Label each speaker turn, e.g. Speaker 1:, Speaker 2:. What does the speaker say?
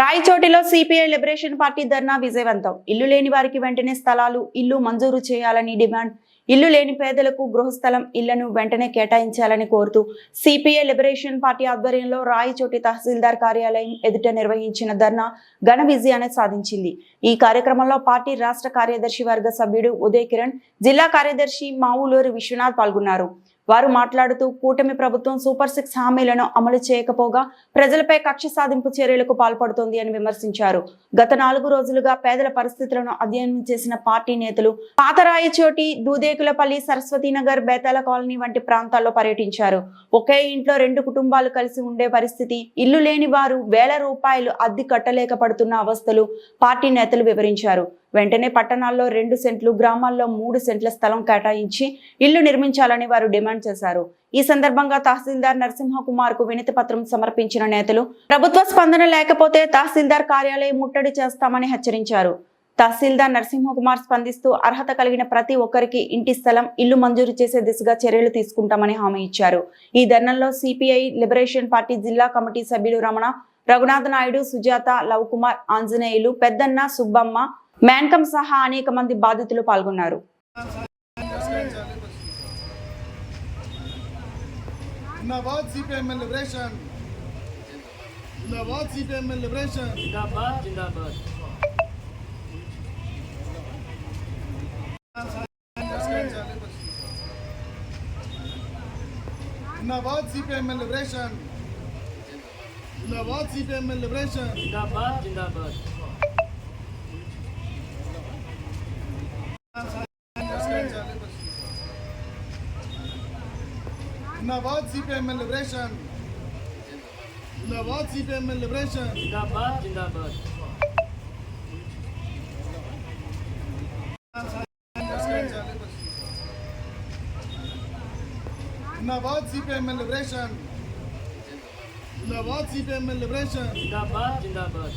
Speaker 1: రాయచోటిలో CPI liberation party ధర్నా విజయవంతం. ఇల్లు లేని వారికి వెంటనే స్థలాలు, ఇల్లు మంజూరు చేయాలని డిమాండ్. ఇల్లు లేని పేదలకు గృహస్థలం, ఇళ్లను వెంటనే కేటాయించాలని కోరుతూ సిపిఐ లిబరేషన్ పార్టీ ఆధ్వర్యంలో రాయచోటి తహసీల్దార్ కార్యాలయం ఎదుట నిర్వహించిన ధర్నా ఘన విజయాన్ని సాధించింది. ఈ కార్యక్రమంలో పార్టీ రాష్ట్ర కార్యదర్శి వర్గ సభ్యుడు ఉదయ్ కిరణ్, జిల్లా కార్యదర్శి మావులూరి విశ్వనాథ్ పాల్గొన్నారు. వారు మాట్లాడుతూ కూటమి ప్రభుత్వం సూపర్ 6 హామీలను అమలు చేయకపోగా ప్రజలపై కక్ష సాధింపు చర్యలకు పాల్పడుతోంది అని విమర్శించారు. గత 4 రోజులుగా పేదల పరిస్థితులను అధ్యయనం చేసిన పార్టీ నేతలు పాతరాయచోటి, దూదేకులపల్లి, సరస్వతీనగర్, బేతాల కాలనీ వంటి ప్రాంతాల్లో పర్యటించారు. ఒకే ఇంట్లో 2 కుటుంబాలు కలిసి ఉండే పరిస్థితి, ఇల్లు లేని వారు వేల రూపాయలు అద్దె కట్టలేక అవస్థలు పార్టీ నేతలు వివరించారు. వెంటనే పట్టణాల్లో 2 సెంట్లు, గ్రామాల్లో 3 సెంట్ల స్థలం కేటాయించి ఇల్లు నిర్మించాలని వారు డిమాండ్ చేశారు. ఈ సందర్భంగా తహసీల్దార్ నరసింహకుమార్ కు వినతి పత్రం సమర్పించిన నేతలు ప్రభుత్వ స్పందన లేకపోతే తహసీల్దార్ కార్యాలయం ముట్టడి చేస్తామని హెచ్చరించారు. తహసీల్దార్ నరసింహకుమార్ స్పందిస్తూ అర్హత కలిగిన ప్రతి ఒక్కరికి ఇంటి స్థలం, ఇల్లు మంజూరు చేసే దిశగా చర్యలు తీసుకుంటామని హామీ ఇచ్చారు. ఈ ధర్నాలో సిపిఐ లిబరేషన్ పార్టీ జిల్లా కమిటీ సభ్యులు రమణ, రఘునాథ నాయుడు, సుజాత, లవ్ కుమార్, ఆంజనేయులు, పెద్దన్న, సుబ్బమ్మ, మేన్కం సహా అనేక మంది బాధితులు పాల్గొన్నారు.
Speaker 2: जिंदाबाद सीपीएम लिबरेशन, जिंदाबाद सीपीएम लिबरेशन, जिंदाबाद जिंदाबाद, जिंदाबाद सीपीएम लिबरेशन, जिंदाबाद सीपीएम लिबरेशन, जिंदाबाद जिंदाबाद।